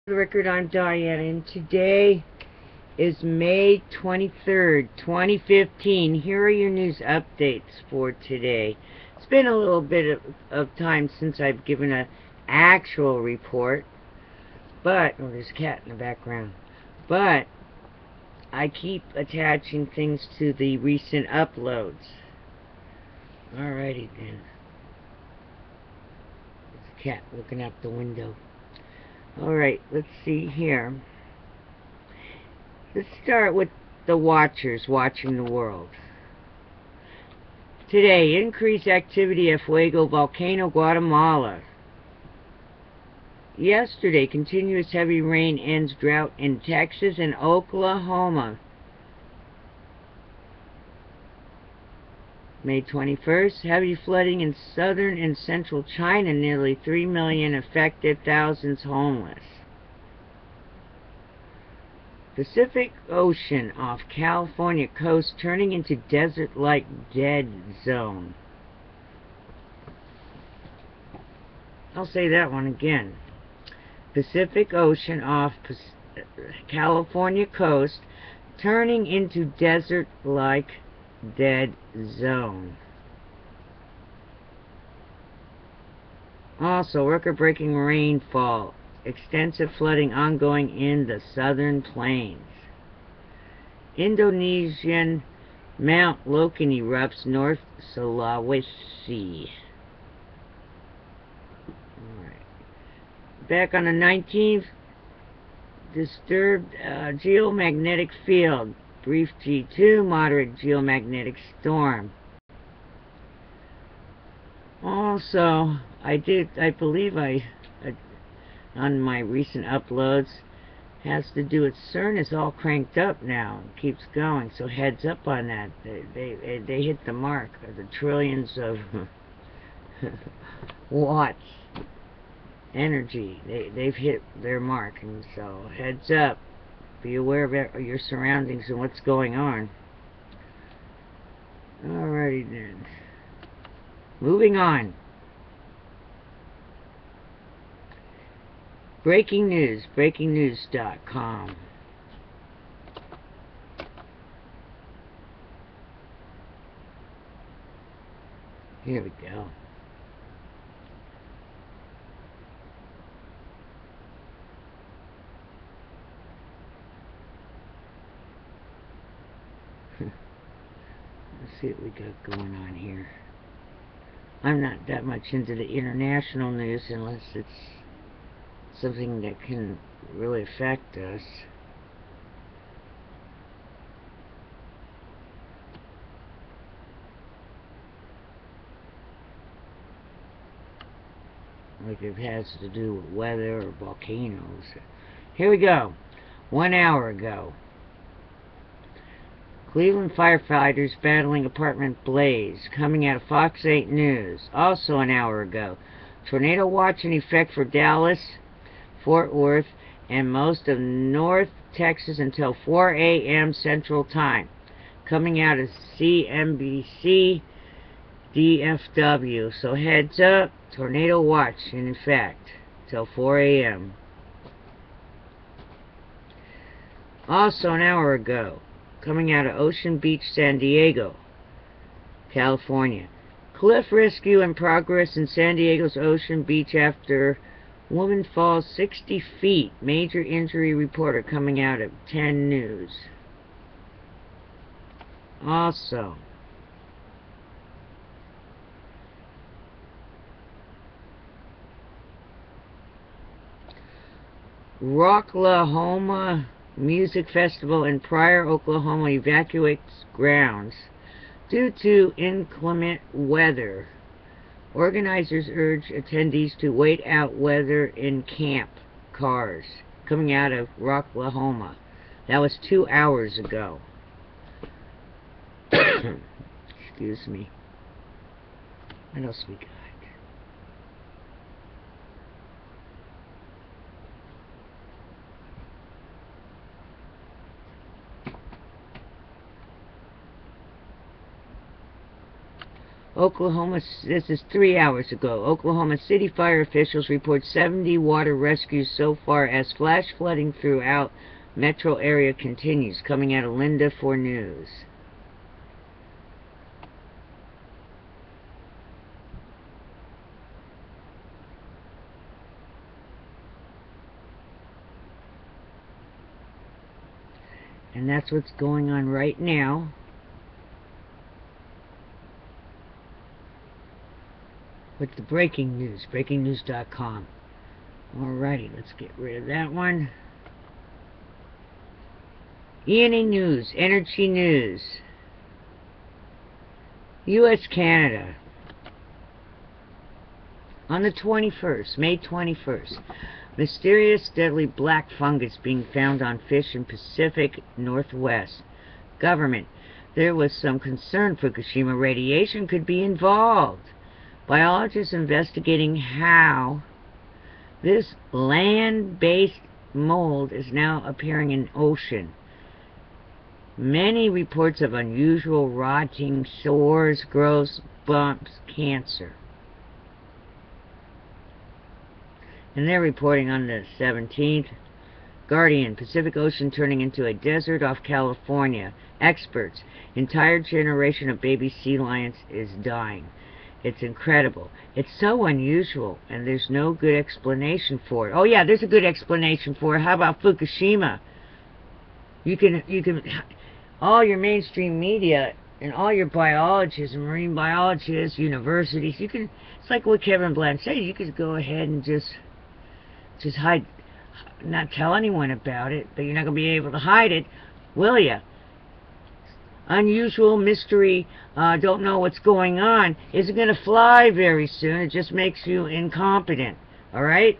The record, I'm Diane, and today is May 23rd, 2015. Here are your news updates for today. It's been a little bit of time since I've given an actual report, but, oh, there's a cat in the background, but I keep attaching things to the recent uploads. Alrighty then. There's a cat looking out the window. Alright, let's see here. Let's start with the watchers watching the world. Today, increased activity at Fuego Volcano, Guatemala. Yesterday, continuous heavy rain ends drought in Texas and Oklahoma. May 21st, heavy flooding in southern and central China, nearly 3 million affected, thousands homeless. Pacific Ocean off California coast turning into desert-like dead zone. I'll say that one again. Pacific Ocean off California coast turning into desert-like dead zone. Also, record-breaking rainfall. Extensive flooding ongoing in the southern plains. Indonesian Mount Loken erupts North Sulawesi. Alright. Back on the 19th, disturbed geomagnetic field. Brief G2, moderate geomagnetic storm. Also, I believe on my recent uploads, has to do with CERN is all cranked up now. It keeps going, so heads up on that. They hit the mark of the trillions of watts energy. They've hit their mark, and so heads up. Be aware of your surroundings and what's going on. Alrighty then. Moving on. Breaking news, breakingnews.com. Here we go. Let's see what we got going on here. I'm not that much into the international news unless it's something that can really affect us. Like it has to do with weather or volcanoes. Here we go. 1 hour ago. Cleveland firefighters battling apartment blaze, coming out of Fox 8 News. Also an hour ago. Tornado watch in effect for Dallas, Fort Worth, and most of North Texas until 4 a.m. Central Time. Coming out of CNBC DFW. So heads up, tornado watch in effect till 4 a.m. Also an hour ago. Coming out of Ocean Beach, San Diego, California. Cliff rescue in progress in San Diego's Ocean Beach after woman falls 60 feet. Major injury reporter coming out of 10 News. Also, Rocklahoma Music Festival in Pryor, Oklahoma evacuates grounds due to inclement weather. Organizers urge attendees to wait out weather in camp cars. Coming out of Rocklahoma. That was 2 hours ago. Excuse me. What else we got? Oklahoma, this is 3 hours ago. Oklahoma City fire officials report 70 water rescues so far as flash flooding throughout metro area continues. Coming out of Linda for news. And that's what's going on right now. With the breaking news, breakingnews.com. Alrighty, let's get rid of that one. E&E News, Energy News. U.S. Canada. On the 21st, May 21st, mysterious deadly black fungus being found on fish in Pacific Northwest. Government, there was some concern Fukushima radiation could be involved. Biologists investigating how this land-based mold is now appearing in ocean. Many reports of unusual rotting, sores, growths, bumps, cancer. And they're reporting on the 17th. Guardian, Pacific Ocean turning into a desert off California. Experts, entire generation of baby sea lions is dying. It's incredible. It's so unusual, and there's no good explanation for it. Oh yeah, there's a good explanation for it. How about Fukushima? You can, all your mainstream media and all your biologists and marine biologists, universities, it's like what Kevin Bland said, you could go ahead and just hide, not tell anyone about it, but you're not going to be able to hide it, will you? Unusual, mystery, don't know what's going on, isn't going to fly very soon. It just makes you incompetent, alright?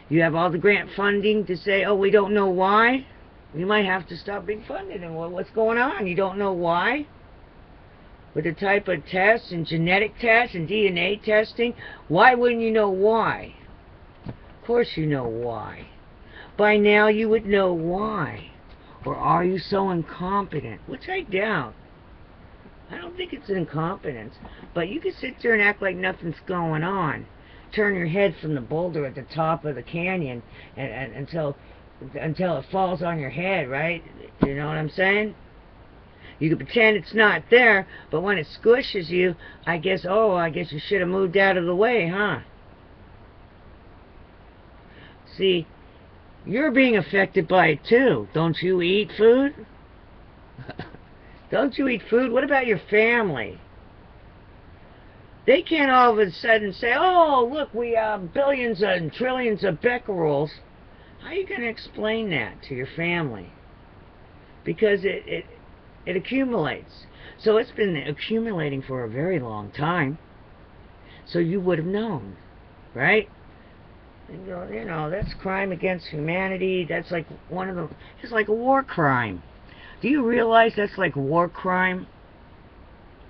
You have all the grant funding to say, oh, we don't know why. You might have to stop being funded, and what's going on? You don't know why? With the type of tests and genetic tests and DNA testing, why wouldn't you know why? Of course you know why. By now you would know why. Or are you so incompetent? Which I doubt. I don't think it's incompetence. But you can sit there and act like nothing's going on. Turn your head from the boulder at the top of the canyon and until it falls on your head, right? You know what I'm saying? You can pretend it's not there, but when it squishes you, I guess you should have moved out of the way, huh? See, you're being affected by it too. Don't you eat food? Don't you eat food? What about your family? They can't all of a sudden say, oh, look, we have billions and trillions of becquerels. How are you going to explain that to your family? Because it accumulates. So it's been accumulating for a very long time. So you would have known, right? You know, that's crime against humanity. That's like it's like a war crime. Do you realize that's like war crime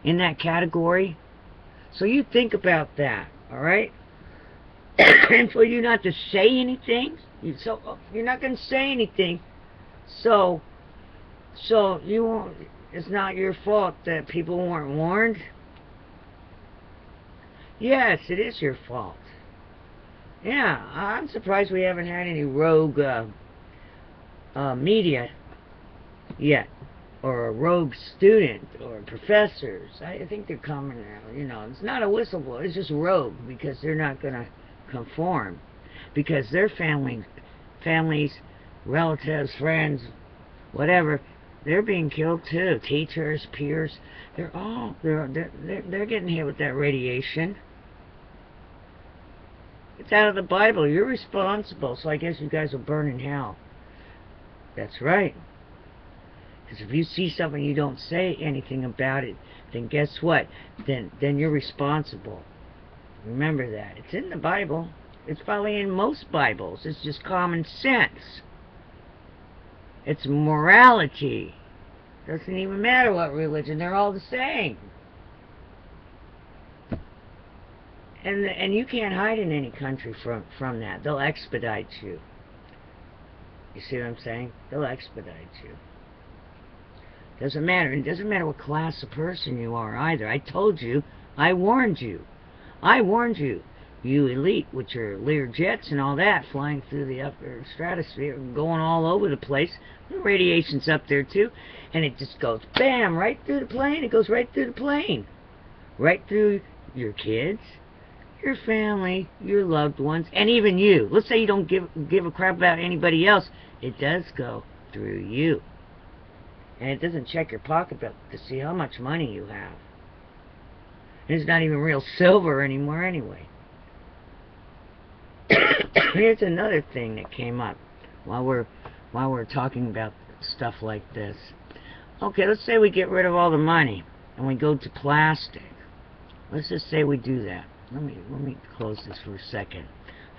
in that category? So you think about that, alright? And for you not to say anything, you're not going to say anything. So you won't, it's not your fault that people weren't warned. Yes, it is your fault. Yeah, I'm surprised we haven't had any rogue media yet, or a rogue student, or professors. I think they're coming now. You know, it's not a whistleblower, it's just rogue, because they're not going to conform, because their families, relatives, friends, whatever, they're being killed too. Teachers, peers, they're getting hit with that radiation. It's out of the Bible. You're responsible, so I guess you guys will burn in hell. That's right. Because if you see something you don't say anything about it, then guess what? Then you're responsible. Remember that. It's in the Bible. It's probably in most Bibles. It's just common sense. It's morality. Doesn't even matter what religion. They're all the same. And you can't hide in any country from that. They'll expedite you. You see what I'm saying? They'll expedite you. Doesn't matter. It doesn't matter what class of person you are either. I told you I warned you. I warned you. You elite with your Lear jets and all that, flying through the upper stratosphere, going all over the place. The radiation's up there too, and it just goes bam, right through the plane. It goes right through the plane. Right through your kids, your family, your loved ones, and even you. Let's say you don't give a crap about anybody else. It does go through you. And it doesn't check your pocketbook to see how much money you have. And it's not even real silver anymore anyway. Here's another thing that came up while we're talking about stuff like this. Okay, let's say we get rid of all the money and we go to plastic. Let's just say we do that. Let me close this for a second.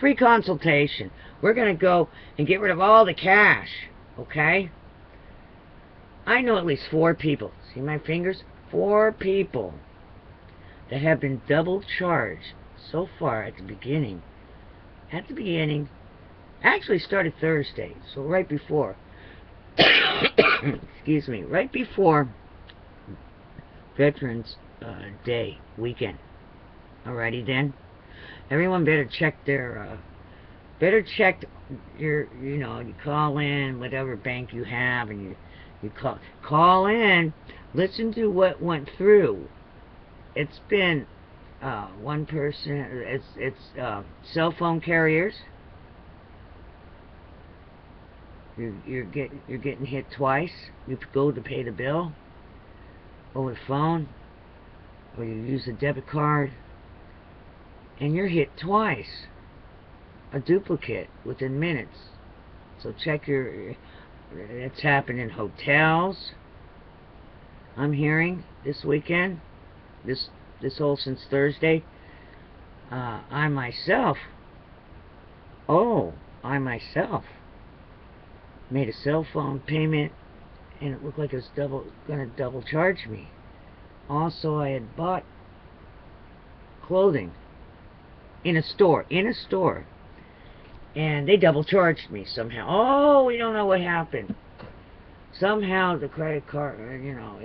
Free consultation. We're going to go and get rid of all the cash. Okay? I know at least 4 people. See my fingers? 4 people that have been double charged so far at the beginning. At the beginning, actually started Thursday, so right before, excuse me, right before Veterans Day weekend. Alrighty then, everyone better check their, you know, you call in whatever bank you have, and you call in, listen to what went through. It's been one person, it's cell phone carriers. You're getting hit twice. You go to pay the bill over the phone, or you use a debit card, and you're hit twice. A duplicate within minutes. So check your. It's happened in hotels. I'm hearing this weekend. This whole since Thursday. I myself made a cell phone payment, and it looked like it was gonna double charge me. Also, I had bought clothing in a store, and they double charged me somehow. Oh, we don't know what happened. Somehow the credit card, you know,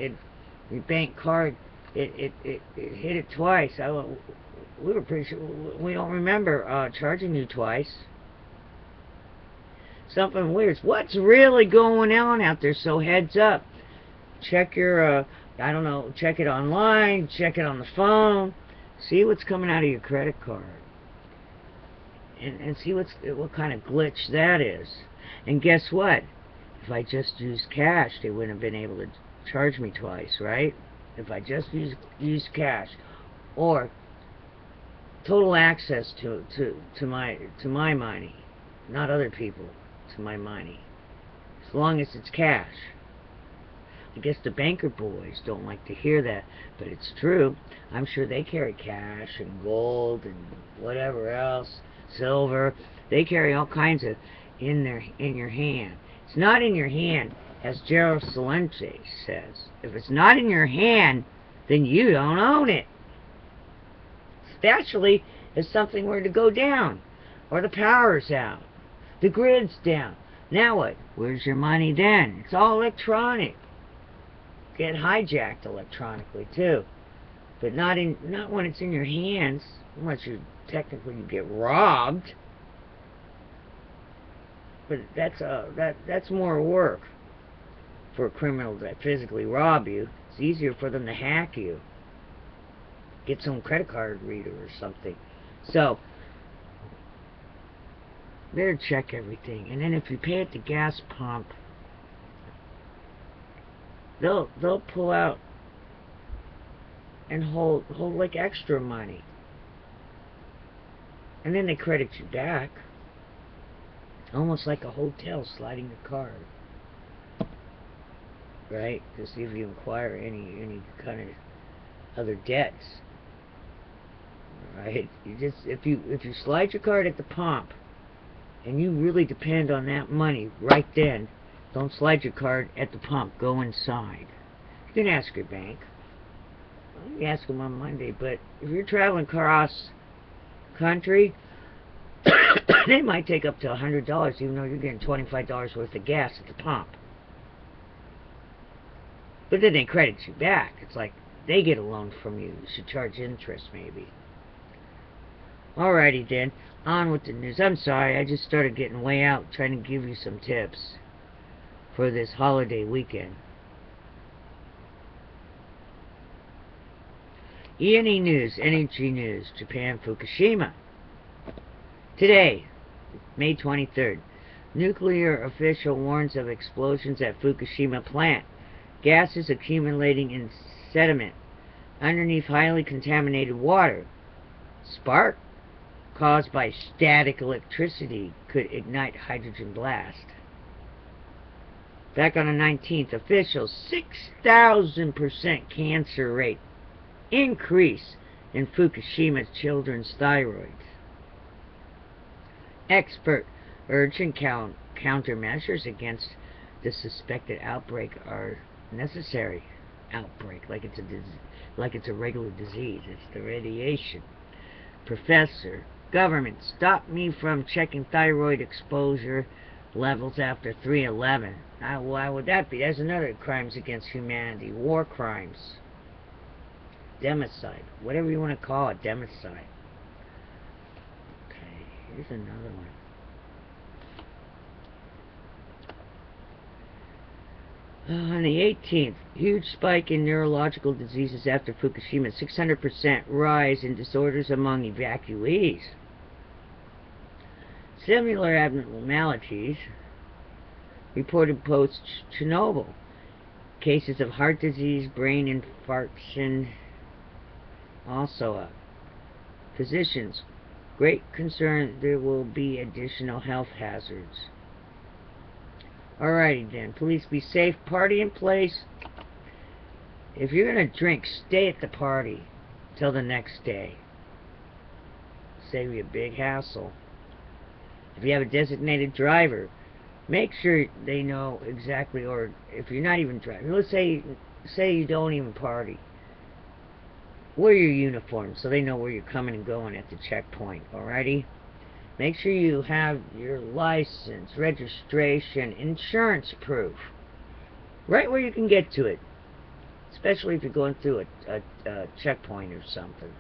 the bank card, it hit it twice. We were pretty sure, we don't remember charging you twice. Something weird. What's really going on out there? So heads up. Check your, I don't know, check it online, check it on the phone. See what's coming out of your credit card. And see what kind of glitch that is. And guess what? If I just used cash, they wouldn't have been able to charge me twice, right? If I just used cash, or total access to my money, not other people, to my money, as long as it's cash. I guess the banker boys don't like to hear that, but it's true. I'm sure they carry cash and gold and whatever else, silver. They carry all kinds of in your hand. It's not in your hand, as Gerald Salente says. If it's not in your hand, then you don't own it. Especially if something were to go down, or the power's out, the grid's down. Now what? Where's your money then? It's all electronic. Get hijacked electronically too, but not when it's in your hands, unless you technically get robbed. But that's more work for a criminal to physically rob you. It's easier for them to hack you, get some credit card reader or something. So better check everything. And then if you pay at the gas pump, they'll pull out and hold like extra money, and then they credit you back, almost like a hotel sliding the card, right? To see if you acquire any kind of other debts, right? You just if you slide your card at the pump, and you really depend on that money right then, don't slide your card at the pump. Go inside. You can ask your bank. You ask them on Monday. But if you're traveling across country, they might take up to $100, even though you're getting $25 worth of gas at the pump. But then they credit you back. It's like they get a loan from you. You should charge interest, maybe. Alrighty then, on with the news. I'm sorry, I just started getting way out trying to give you some tips for this holiday weekend. E&E News, Energy News, Japan, Fukushima. Today, May 23rd, nuclear official warns of explosions at Fukushima plant. Gases accumulating in sediment underneath highly contaminated water. Spark caused by static electricity could ignite hydrogen blast. Back on the 19th, officials 6,000% cancer rate increase in Fukushima's children's thyroids. Expert urgent countermeasures against the suspected outbreak are necessary. Outbreak, like it's a regular disease. It's the radiation. Professor, government, stop me from checking thyroid exposure levels after 3/11. Why would that be? That's another crimes against humanity. War crimes. Democide. Whatever you want to call it. Democide. Okay, here's another one. On the 18th, huge spike in neurological diseases after Fukushima. 600% rise in disorders among evacuees. Similar abnormalities reported post-Chernobyl. Cases of heart disease, brain infarction also up. Physicians, great concern there will be additional health hazards. Alrighty then, please be safe. Party in place. If you're going to drink, stay at the party till the next day. Save you a big hassle. If you have a designated driver, make sure they know exactly, or if you're not even driving, let's say you don't even party, wear your uniform so they know where you're coming and going at the checkpoint, alrighty? Make sure you have your license, registration, insurance proof, right where you can get to it, especially if you're going through a checkpoint or something.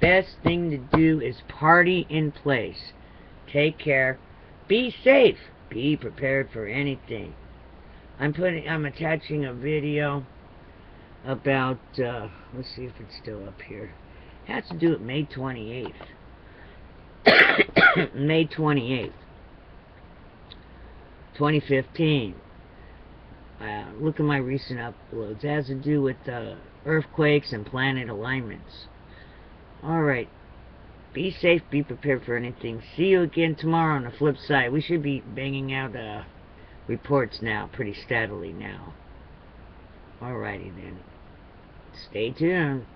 Best thing to do is party in place. Take care. Be safe. Be prepared for anything. I'm attaching a video about, let's see if it's still up here. It has to do with May 28th. May 28th, 2015. Look at my recent uploads. It has to do with earthquakes and planet alignments. Alright. Be safe, be prepared for anything. See you again tomorrow on the flip side. We should be banging out reports now, pretty steadily now. Alrighty then. Stay tuned.